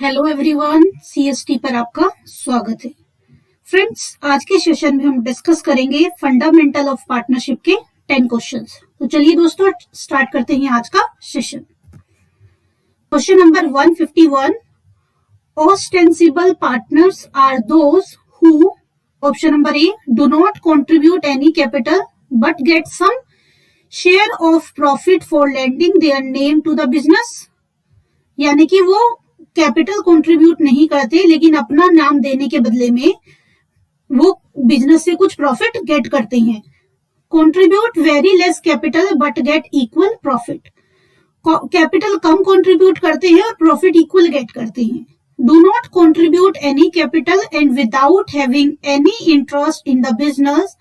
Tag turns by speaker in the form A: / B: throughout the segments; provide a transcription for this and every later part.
A: Hello everyone, CST पर आपका स्वागत है। फ्रेंड्स, आज के सेशन में हम डिस्कस करेंगे फंडामेंटल ऑफ पार्टनरशिप के 10 क्वेश्चंस। तो चलिए दोस्तों स्टार्ट करते हैं आज का session. Question number 151, ostensible partners are those who, option number A, do not contribute any capital but get some share of profit for lending their name to the business। यानी कि वो कैपिटल कंट्रीब्यूट नहीं करते लेकिन अपना नाम देने के बदले में वो बिजनेस से कुछ प्रॉफिट गेट करते हैं। Contribute very less capital but get equal profit. Capital कम कंट्रीब्यूट करते हैं और प्रॉफिट इक्वल गेट करते हैं। Do not contribute any capital and without having any interest in the business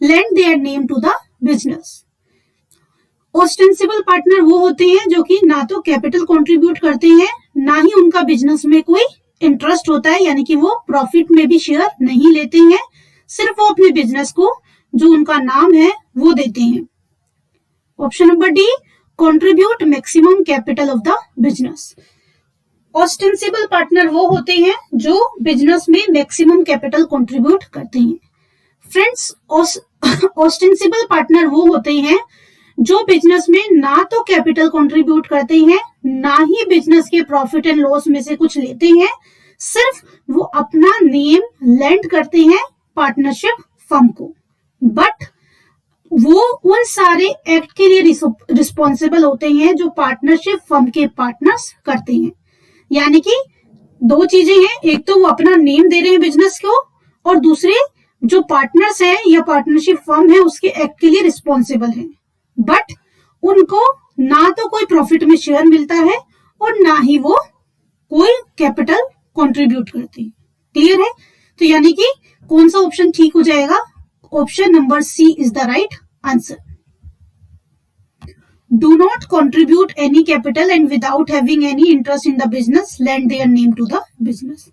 A: lend their name to the business. Ostensible partner वो होते हैं जो कि ना तो कैपिटल कंट्रीब्यूट करते हैं ना ही उनका बिजनेस में कोई इंटरेस्ट होता है, यानी कि वो प्रॉफिट में भी शेयर नहीं लेते हैं, सिर्फ वो अपने बिजनेस को जो उनका नाम है वो देते हैं। Option number D, contribute maximum capital of the business. Ostensible partner वो होते हैं जो बिजनेस में मैक्सिमम कैपिटल कंट्रीब्यूट करते हैं। फ्रेंड्स, ऑस्टेंसिबल पार्टनर वो होते हैं जो बिजनेस में ना तो कैपिटल कंट्रीब्यूट करते हैं ना ही बिजनेस के प्रॉफिट एंड लॉस में से कुछ लेते हैं, सिर्फ वो अपना नेम लेंड करते हैं पार्टनरशिप फर्म को, बट वो उन सारे एक्ट के लिए रिस्पॉन्सिबल होते हैं जो पार्टनरशिप फर्म के पार्टनर्स करते हैं। यानी कि दो चीजें हैं, एक तो वो अपना नेम दे रहे हैं बिजनेस को और दूसरे जो पार्टनर्स हैं या पार्टनरशिप फर्म है उसके एक्ट के लिए रिस्पॉन्सिबल है, बट उनको ना तो कोई प्रॉफिट में शेयर मिलता है और ना ही वो कोई कैपिटल कंट्रीब्यूट करते हैं। क्लियर है? तो यानी कि कौन सा ऑप्शन ठीक हो जाएगा? Option number C is the right answer. Do not contribute any capital and without having any interest in the business lend their name to the business.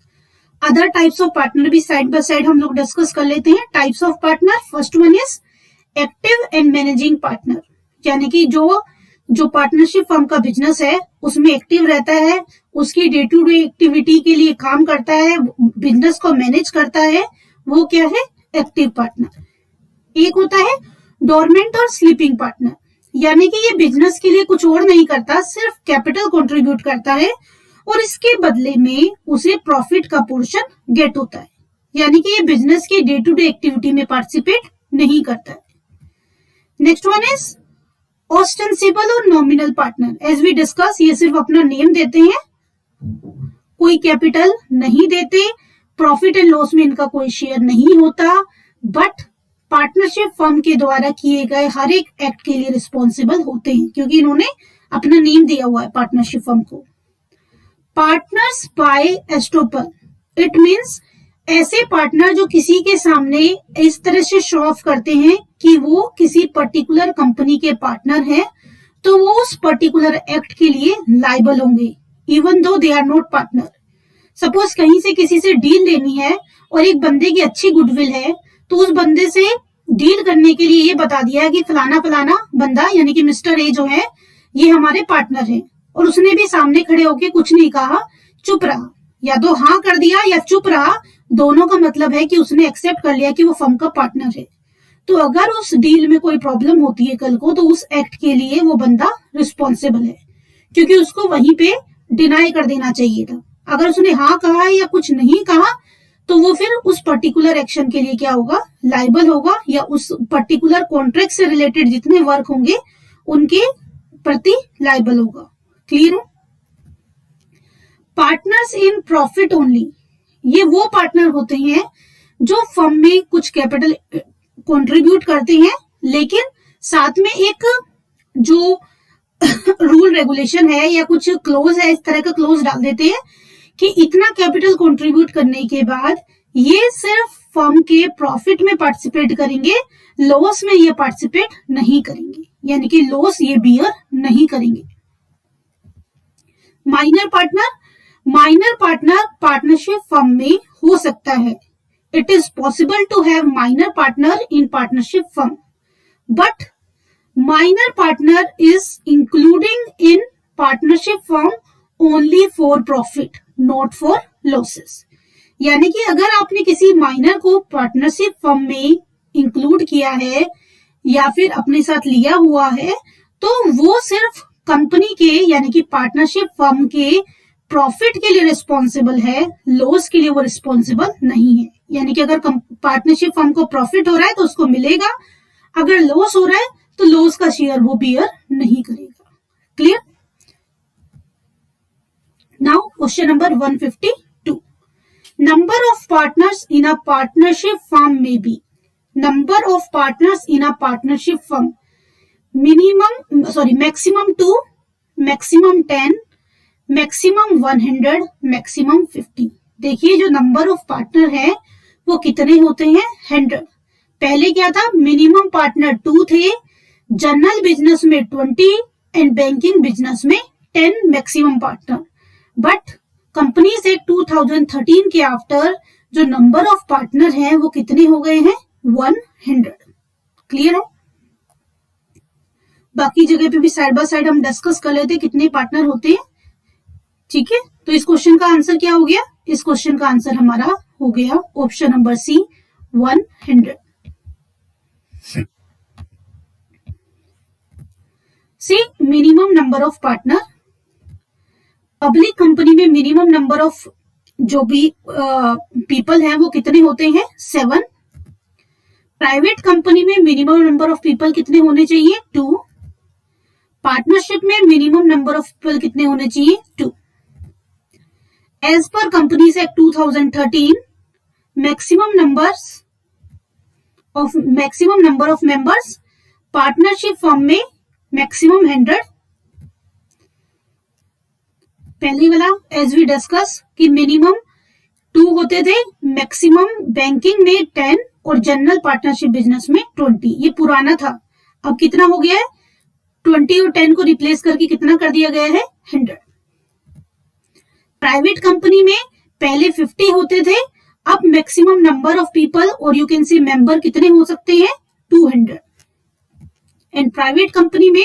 A: Other types of partner भी side by side हम लोग discuss कर लेते हैं। Types of partner, first one is active and managing partner, यानी कि जो partnership firm का बिजनेस है उसमें एक्टिव रहता है, उसकी डे टू डे एक्टिविटी के लिए काम करता है, बिजनेस को मैनेज करता है, वो क्या है? Active partner. एक होता है डोरमेंट और स्लीपिंग पार्टनर, यानी कि ये बिजनेस के लिए कुछ और नहीं करता, सिर्फ कैपिटल कंट्रीब्यूट करता है और इसके बदले में उसे प्रॉफिट का पोर्शन गेट होता है, यानी कि ये बिजनेस की डे टू डे एक्टिविटी में पार्टिसिपेट नहीं करता है। नेक्स्ट वन इज ऑस्टेंसिबल और nominal partner. As we discuss, ये सिर्फ अपना नेम देते हैं, कोई कैपिटल नहीं देते, प्रॉफिट एंड लॉस में इनका कोई शेयर नहीं होता, बट पार्टनरशिप फर्म के द्वारा किए गए हर एक एक्ट के लिए रिस्पॉन्सिबल होते हैं क्योंकि इन्होंने अपना नेम दिया हुआ है पार्टनरशिप फर्म को। Partners by estoppel, it means ऐसे पार्टनर जो किसी के सामने इस तरह से शो ऑफ करते हैं कि वो किसी पर्टिकुलर कंपनी के पार्टनर हैं, तो वो उस पर्टिकुलर एक्ट के लिए लायबल होंगे even though they are not partner. Suppose कहीं से किसी से डील लेनी है और एक बंदे की अच्छी गुडविल है, तो उस बंदे से डील करने के लिए ये बता दिया है कि फलाना फलाना बंदा यानी कि मिस्टर ए जो है ये हमारे पार्टनर है, और उसने भी सामने खड़े होके कुछ नहीं कहा, चुप रहा, या तो हाँ कर दिया या चुप रहा, दोनों का मतलब है कि उसने एक्सेप्ट कर लिया कि वो फर्म का पार्टनर है। तो अगर उस डील में कोई प्रॉब्लम होती है कल को, तो उस एक्ट के लिए वो बंदा रिस्पॉन्सिबल है क्योंकि उसको वहीं पे डिनाई कर देना चाहिए था। अगर उसने हाँ कहा है या कुछ नहीं कहा तो वो फिर उस पर्टिकुलर एक्शन के लिए क्या होगा? लायबल होगा, या उस पर्टिकुलर कॉन्ट्रैक्ट से रिलेटेड जितने वर्क होंगे उनके प्रति लायबल होगा। क्लियर है? पार्टनर्स इन प्रॉफिट ओनली, ये वो पार्टनर होते हैं जो फर्म में कुछ कैपिटल कंट्रीब्यूट करते हैं लेकिन साथ में एक जो रूल रेगुलेशन है या कुछ क्लोज है, इस तरह का क्लोज डाल देते हैं कि इतना कैपिटल कंट्रीब्यूट करने के बाद ये सिर्फ फर्म के प्रॉफिट में पार्टिसिपेट करेंगे, लॉस में ये पार्टिसिपेट नहीं करेंगे, यानी कि लॉस ये बियर नहीं करेंगे। माइनर पार्टनर पार्टनरशिप फर्म में हो सकता है। It is possible to have minor partner in partnership firm, but minor partner is including in partnership firm only for profit, not for losses. यानी कि अगर आपने किसी माइनर को पार्टनरशिप फर्म में इंक्लूड किया है या फिर अपने साथ लिया हुआ है, तो वो सिर्फ कंपनी के यानी कि पार्टनरशिप फर्म के प्रॉफिट के लिए रिस्पॉन्सिबल है, लॉस के लिए वो रिस्पॉन्सिबल नहीं है। यानी कि अगर पार्टनरशिप फर्म को प्रॉफिट हो रहा है तो उसको मिलेगा, अगर लॉस हो रहा है तो लॉस का शेयर वो बियर नहीं करेगा। Clear? Now question number 152, number of partners in a partnership firm may be, number of partners in a partnership firm maximum 2, maximum 10, maximum 100, maximum 50। देखिए जो नंबर ऑफ पार्टनर है वो कितने होते हैं? 100। पहले क्या था? मिनिमम पार्टनर 2 थे, जनरल बिजनेस में 20 एंड बैंकिंग बिजनेस में 10 maximum partner. But companies act 2013 के आफ्टर जो नंबर ऑफ पार्टनर हैं वो कितने हो गए हैं? 100। क्लियर है? बाकी जगह पे भी साइड बाय साइड हम डिस्कस कर लेते कितने पार्टनर होते हैं। ठीक है, तो इस क्वेश्चन का आंसर क्या हो गया? इस क्वेश्चन का आंसर हमारा हो गया option number C, 100। C minimum number of partner, public company में मिनिमम नंबर ऑफ जो भी पीपल हैं वो कितने होते हैं? 7। प्राइवेट कंपनी में मिनिमम नंबर ऑफ पीपल कितने होने चाहिए? 2। पार्टनरशिप में मिनिमम नंबर ऑफ पीपल कितने होने चाहिए? 2। As per companies act 2013 maximum number of members partnership firm में मैक्सिमम 100। पहले वाला एज वी डिस्कस कि मिनिमम 2 होते थे, मैक्सिमम बैंकिंग में 10 और जनरल पार्टनरशिप बिजनेस में 20। ये पुराना था, अब कितना हो गया है? 20 और 10 को रिप्लेस करके कितना कर दिया गया है? 100। प्राइवेट कंपनी में पहले 50 होते थे, अब मैक्सिमम नंबर ऑफ पीपल और यू कैन सी मेंबर कितने हो सकते हैं? 200। एंड प्राइवेट कंपनी में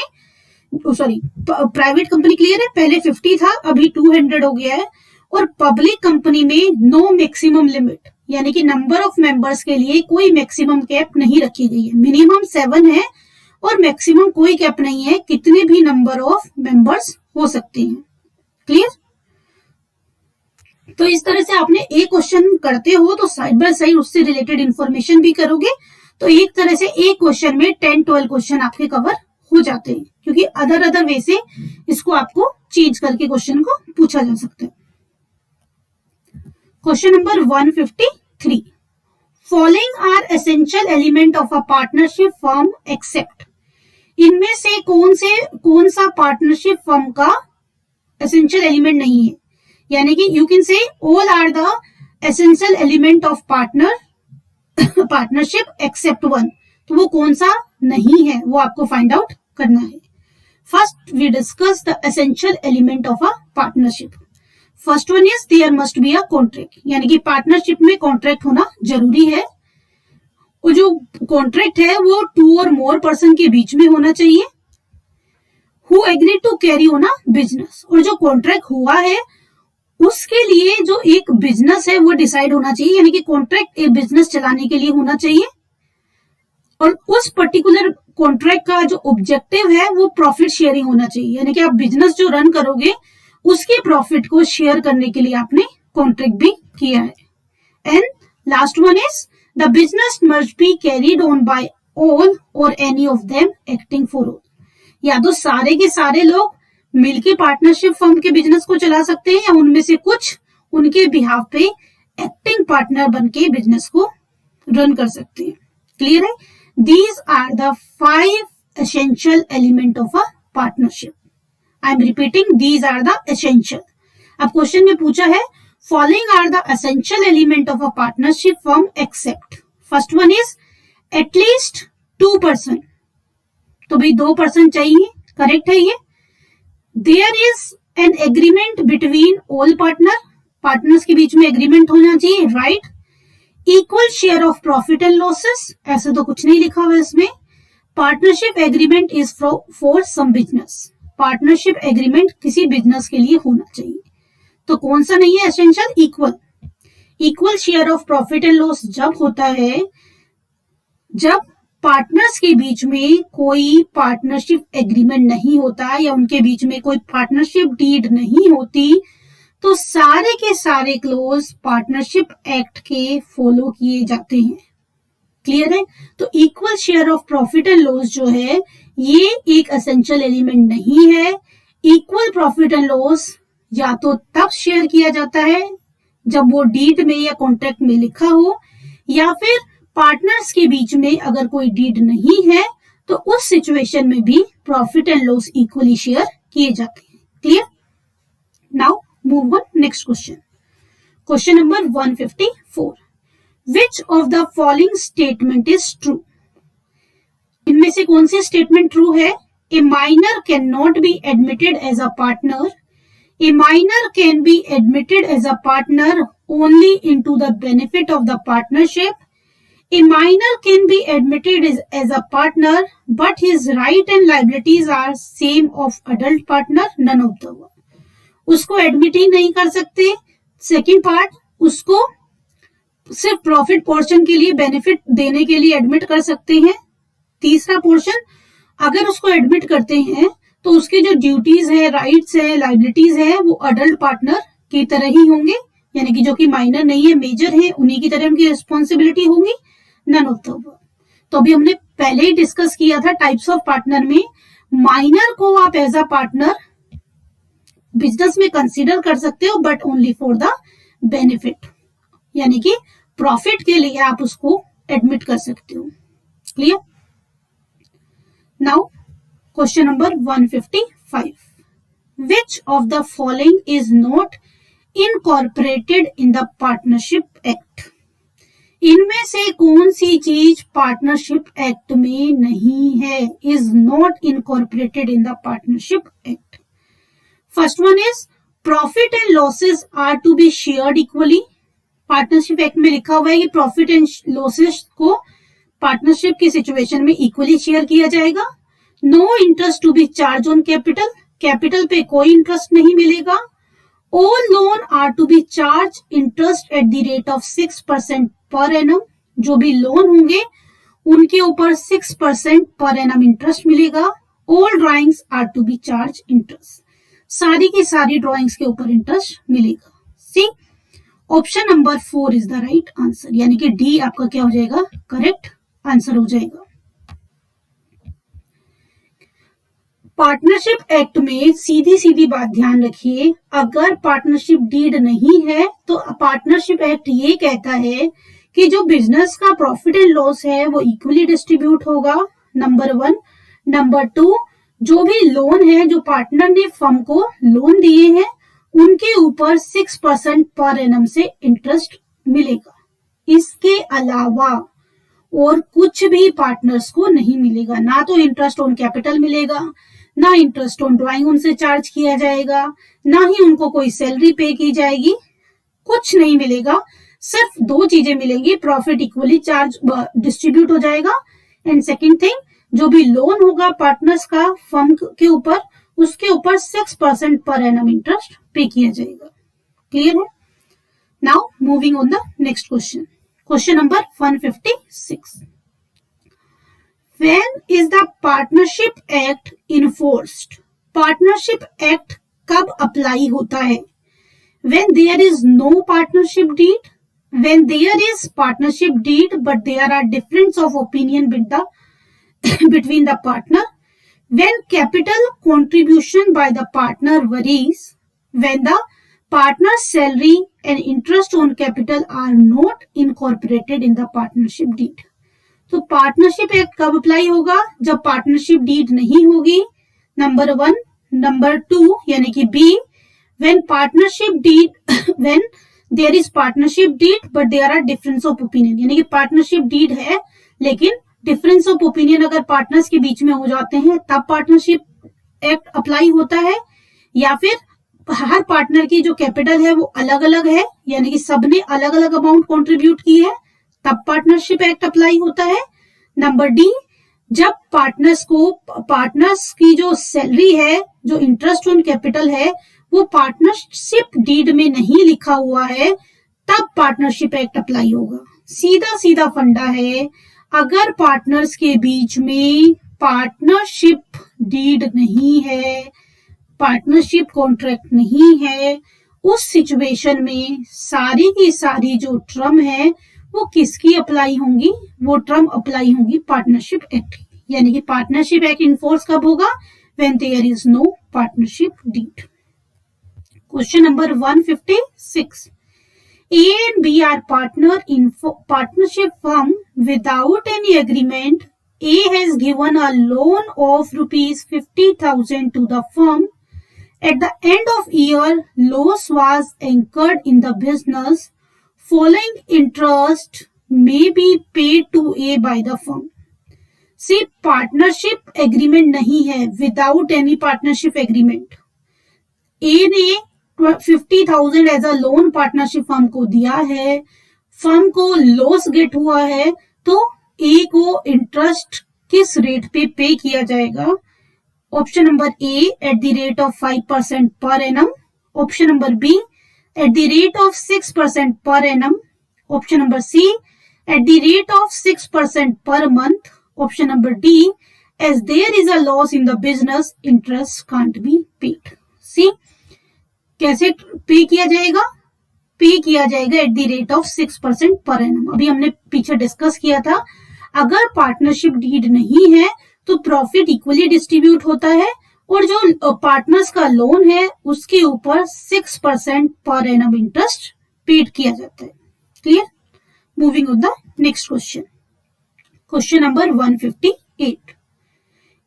A: प्राइवेट कंपनी क्लियर है, पहले 50 था अभी 200 हो गया है। और पब्लिक कंपनी में नो मैक्सिमम लिमिट, यानी कि नंबर ऑफ मेंबर्स के लिए कोई मैक्सिमम कैप नहीं रखी गई है, मिनिमम 7 है और मैक्सिमम कोई कैप नहीं है, कितने भी नंबर ऑफ मेंबर्स हो सकते हैं। क्लियर? तो इस तरह से आपने एक क्वेश्चन करते हो तो साइड बाय साइड उससे रिलेटेड इंफॉर्मेशन भी करोगे, तो एक तरह से एक क्वेश्चन में 10-12 क्वेश्चन आपके कवर हो जाते हैं, क्योंकि अदर वे से इसको आपको चेंज करके क्वेश्चन को पूछा जा सकता है। Question number 153, following are essential element of a partnership firm except, इनमें से कौन सा पार्टनरशिप फर्म का एसेंशियल एलिमेंट नहीं है? यानी कि you can say all are the essential element of partnership except 1, तो वो कौन सा नहीं है वो आपको फाइंड आउट करना है। First we discuss the essential element of a partnership. First one is there must be a contract, यानी कि पार्टनरशिप में कॉन्ट्रैक्ट होना जरूरी है। और जो कॉन्ट्रैक्ट है वो 2 और मोर पर्सन के बीच में होना चाहिए who agree to carry on a business, और जो कॉन्ट्रैक्ट हुआ है उसके लिए जो एक बिजनेस है वो डिसाइड होना चाहिए, यानी कि कॉन्ट्रैक्ट एक बिजनेस चलाने के लिए होना चाहिए। और उस पर्टिकुलर कॉन्ट्रैक्ट का जो ऑब्जेक्टिव है वो प्रॉफिट शेयरिंग होना चाहिए, यानी कि आप बिजनेस जो रन करोगे उसके प्रॉफिट को शेयर करने के लिए आपने कॉन्ट्रैक्ट भी किया है। And last one is the business must be carried on by all or any of them acting for all, या तो सारे के सारे लोग मिलके पार्टनरशिप फर्म के बिजनेस को चला सकते हैं या उनमें से कुछ उनके बिहाफ पे एक्टिंग पार्टनर बन के बिजनेस को रन कर सकते हैं। क्लियर है? These are the 5 essential element of a partnership. I am repeating, these are the essential. अब क्वेश्चन में पूछा है following are the essential element of a partnership firm except. First one is at least 2 person. तो भाई 2 person चाहिए, correct है ये। There is an agreement between all partners के बीच में एग्रीमेंट होना चाहिए, right. Equal share of profit and losses, ऐसे तो कुछ नहीं लिखा हुआ इसमें। Partnership agreement is for some business, partnership agreement किसी बिजनेस के लिए होना चाहिए। तो कौन सा नहीं है essential? Equal. Equal share of profit and loss जब होता है जब पार्टनर्स के बीच में कोई पार्टनरशिप एग्रीमेंट नहीं होता या उनके बीच में कोई पार्टनरशिप डीड नहीं होती, तो सारे के सारे क्लोज पार्टनरशिप एक्ट के फॉलो किए जाते हैं। क्लियर है? तो equal share of profit and loss जो है ये एक एसेंशियल एलिमेंट नहीं है। इक्वल प्रॉफिट एंड लॉस या तो तब शेयर किया जाता है जब वो डीड में या कॉन्ट्रैक्ट में लिखा हो, या फिर पार्टनर्स के बीच में अगर कोई डीड नहीं है तो उस सिचुएशन में भी profit and loss equally share किए जाते हैं। Clear? Now move on next question. Question number 154, which of the following statement is true? इनमें से कौन सी स्टेटमेंट ट्रू है? A minor can not be admitted as a partner. A minor can be admitted as a partner only into the benefit of the partnership. A minor can be admitted as a partner, but his right and liabilities are same of adult partner, none of the above. उसको admit ही नहीं कर सकते। Second part, उसको सिर्फ profit portion के लिए benefit देने के लिए एडमिट कर सकते हैं। तीसरा पोर्शन, अगर उसको एडमिट करते हैं तो उसके जो ड्यूटीज है, राइट्स है, लाइबिलिटीज है वो अडल्ट पार्टनर की तरह ही होंगे, यानी कि जो कि माइनर नहीं है, मेजर है, उन्हीं की तरह उनकी रिस्पॉन्सिबिलिटी होगी। None of the above. तो अभी हमने पहले ही डिस्कस किया था टाइप्स ऑफ पार्टनर में, माइनर को आप एज अ पार्टनर बिजनेस में कंसीडर कर सकते हो, but only for the benefit, यानी कि प्रॉफिट के लिए आप उसको एडमिट कर सकते हो। Clear? Now question number 155, which of the following is not incorporated in the partnership act? इनमें से कौन सी चीज पार्टनरशिप एक्ट में नहीं है? is not incorporated in the partnership act. First one is profit and losses are to be shared equally. Partnership act में लिखा हुआ है कि प्रॉफिट एंड लॉसेस को पार्टनरशिप की सिचुएशन में इक्वली शेयर किया जाएगा। No interest to be charge on capital, capital पे कोई इंटरेस्ट नहीं मिलेगा। All loan are to be charge interest at the rate of 6% per annum, जो भी लोन होंगे उनके ऊपर 6% पर एनम इंटरेस्ट मिलेगा। All drawings are to be charge interest, सारी की सारी ड्राइंग्स के ऊपर इंटरेस्ट मिलेगा। C option number 4 is the right answer, यानी कि डी आपका क्या हो जाएगा? करेक्ट आंसर हो जाएगा। पार्टनरशिप एक्ट में सीधी सीधी बात ध्यान रखिए, अगर पार्टनरशिप डीड नहीं है तो पार्टनरशिप एक्ट ये कहता है कि जो बिजनेस का प्रॉफिट एंड लॉस है वो इक्वली डिस्ट्रीब्यूट होगा, नंबर 1। नंबर 2, जो भी लोन है, जो पार्टनर ने फर्म को लोन दिए हैं उनके ऊपर 6% पर एनम से इंटरेस्ट मिलेगा। इसके अलावा और कुछ भी पार्टनर्स को नहीं मिलेगा, ना तो इंटरेस्ट ऑन कैपिटल मिलेगा, ना इंटरेस्ट ऑन ड्राइंग उनसे चार्ज किया जाएगा, ना ही उनको कोई सैलरी पे की जाएगी, कुछ नहीं मिलेगा। सिर्फ दो चीजें मिलेंगी, प्रॉफिट इक्वली चार्ज डिस्ट्रीब्यूट हो जाएगा, एंड सेकंड थिंग, जो भी लोन होगा पार्टनर्स का फर्म के ऊपर, उसके ऊपर 6% पर एनम इंटरेस्ट पे किया जाएगा। क्लियर है? Now moving on the next question, question number 156, When is the Partnership Act enforced? Partnership Act कब अप्लाई होता है? When there is no partnership deed, when there is partnership deed but there are difference of opinion between the partner, when capital contribution by the partner varies, when the partner's salary and interest on capital are not incorporated in the partnership deed. तो partnership act कब apply होगा? जब partnership deed नहीं होगी, number 1। Number 2 यानी कि B, when partnership deed, when there is partnership deed but there are difference of opinion, यानी कि पार्टनरशिप डीड है लेकिन डिफरेंस ऑफ ओपिनियन अगर पार्टनर्स के बीच में हो जाते हैं तब पार्टनरशिप एक्ट अप्लाई होता है, या फिर हर पार्टनर की जो कैपिटल है वो अलग अलग है, यानी कि सबने अलग अलग अमाउंट कॉन्ट्रीब्यूट की है, तब पार्टनरशिप एक्ट अप्लाई होता है। नंबर डी, जब पार्टनर्स की जो सैलरी है, जो इंटरेस्ट ऑन कैपिटल है वो पार्टनरशिप डीड में नहीं लिखा हुआ है तब पार्टनरशिप एक्ट अप्लाई होगा। सीधा सीधा फंडा है, अगर पार्टनर्स के बीच में पार्टनरशिप डीड नहीं है, पार्टनरशिप कॉन्ट्रैक्ट नहीं है, उस सिचुएशन में सारी की सारी जो टर्म है वो किसकी अप्लाई होंगी? वो टर्म अप्लाई होंगी पार्टनरशिप एक्ट की। यानी कि पार्टनरशिप एक्ट इनफोर्स कब होगा? When there is no partnership deed. Question number 156, A and B are partner in partnership firm without any agreement. A has given a loan of rupees 50,000 to the firm. At the end of year, loss was incurred in the business. Following interest may be paid to A by the firm. See, partnership agreement नहीं है, without any partnership agreement. A ने 50,000 as a loan partnership firm को दिया है, firm को loss gate हुआ है, तो ए को इंटरेस्ट किस रेट पे पे किया जाएगा? Option number A at the rate of 5% per annum, option number B at the rate of 6% per annum, option number C at the rate of 6% per month, option number D as there is a loss in the business interest can't be paid. C कैसे pay किया जाएगा? पे किया जाएगा eight the rate of 6% per annum. अभी हमने पीछे discuss किया था, अगर पार्टनरशिप डीड नहीं है तो प्रॉफिट इक्वली डिस्ट्रीब्यूट होता है और जो पार्टनर्स का लोन है उसके ऊपर 6% पर एनम इंटरेस्ट पेड किया जाता है। Clear? Moving on the next question, question number 158,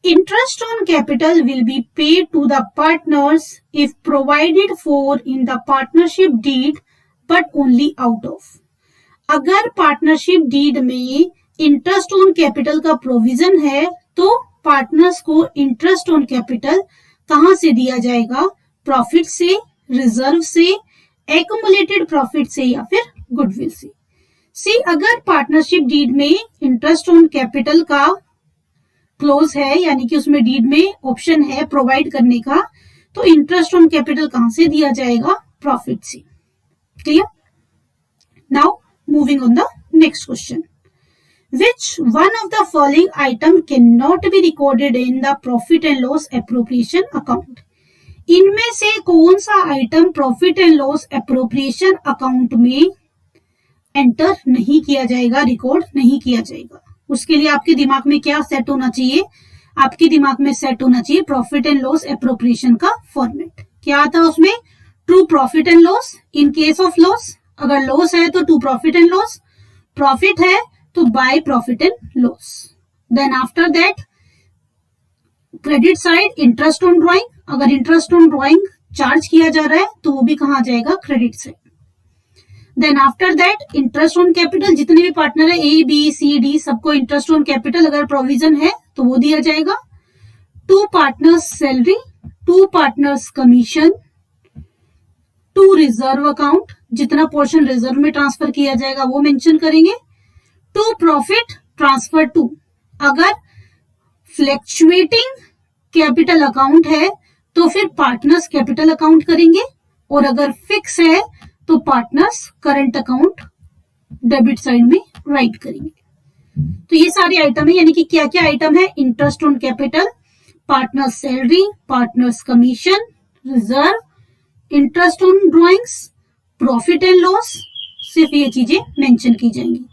A: interest on capital will be paid to the partners if provided for in the partnership deed but only out of। अगर partnership deed में interest on capital का provision है तो partners को interest on capital कहां से दिया जाएगा? प्रॉफिट से, रिजर्व से, एक्युमुलेटेड प्रॉफिट से या फिर गुडविल से। सी, अगर पार्टनरशिप डीड में इंटरेस्ट ऑन कैपिटल का क्लोज है, यानी कि उसमें डीड में ऑप्शन है प्रोवाइड करने का, तो इंटरेस्ट ऑन कैपिटल कहां से दिया जाएगा? प्रॉफिट से। Clear? Now moving on the next question, which one of the following item can not be recorded in the profit and loss appropriation account? इनमें से कौन सा item profit and loss appropriation account में enter नहीं किया जाएगा, record नहीं किया जाएगा? उसके लिए आपके दिमाग में क्या सेट होना चाहिए? आपके दिमाग में सेट होना चाहिए प्रॉफिट एंड लॉस एप्रोप्रिएशन का फॉर्मेट। क्या आता है उसमें? To profit and loss in case of loss, अगर लॉस है तो to profit and loss, profit है तो by profit and loss. Then after that credit side interest on drawing, अगर इंटरेस्ट ऑन ड्रॉइंग चार्ज किया जा रहा है तो वो भी कहाँ जाएगा? Credit side. Then after that interest on capital, जितने भी पार्टनर है ए बी सी डी सबको इंटरेस्ट ऑन कैपिटल अगर प्रोविजन है तो वो दिया जाएगा। To partners salary, to partners commission, to reserve account, जितना पोर्शन रिजर्व में ट्रांसफर किया जाएगा वो मेंशन करेंगे। टू प्रॉफिट ट्रांसफर टू, अगर फ्लैक्चुएटिंग कैपिटल अकाउंट है तो फिर पार्टनर्स कैपिटल अकाउंट करेंगे, और अगर फिक्स है तो partners current account debit side में राइट करेंगे। तो ये सारे आइटम है, यानी कि क्या क्या आइटम है? Interest on capital, partners salary, partners commission, reserve, interest on drawings, profit and loss, सिर्फ ये चीजें मेंशन की जाएंगी।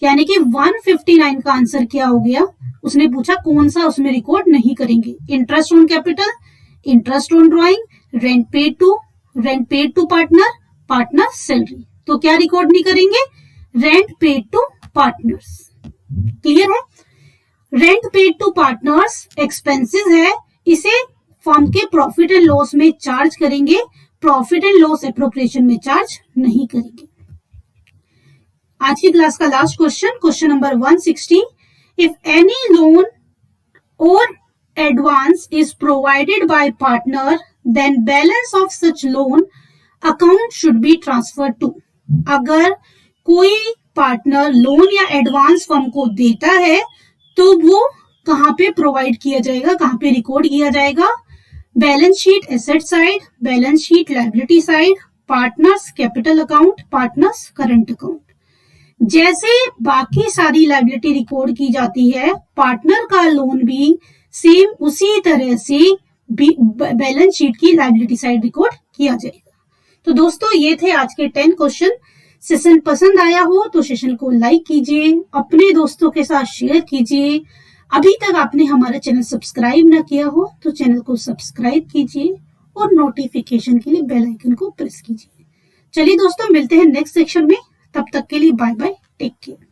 A: यानी कि 159 का आंसर क्या हो गया? उसने पूछा कौन सा उसमें रिकॉर्ड नहीं करेंगे? Interest on capital, interest on drawing, rent paid to partner, partner salary. तो क्या रिकॉर्ड नहीं करेंगे? Rent paid to partners. Clear है? Rent paid to partners expenses है, इसे फर्म के प्रॉफिट एंड लॉस में चार्ज करेंगे, प्रॉफिट एंड लॉस एप्रोप्रिएशन में चार्ज नहीं करेंगे। आज की क्लास का last question, question number 160, if any loan or advance is provided by partner then balance of such loan account should be transfer to. अगर कोई पार्टनर लोन या advance firm को देता है तो वो कहां पे प्रोवाइड किया जाएगा, कहां पे रिकॉर्ड किया जाएगा? Balance sheet asset side, balance sheet liability side, partners capital account, partners current account. जैसे बाकी सारी लायबिलिटी रिकॉर्ड की जाती है, पार्टनर का लोन भी सेम उसी तरह से बैलेंस शीट की लायबिलिटी साइड रिकॉर्ड किया जाएगा। तो दोस्तों ये थे आज के 10 क्वेश्चन। सेशन पसंद आया हो तो सेशन को लाइक कीजिए, अपने दोस्तों के साथ शेयर कीजिए। अभी तक आपने हमारा चैनल सब्सक्राइब ना किया हो तो चैनल को सब्सक्राइब कीजिए और नोटिफिकेशन के लिए बेल आइकन को प्रेस कीजिए। चलिए दोस्तों, मिलते हैं नेक्स्ट सेक्शन में। तब तक के लिए बाय बाय, टेक केयर।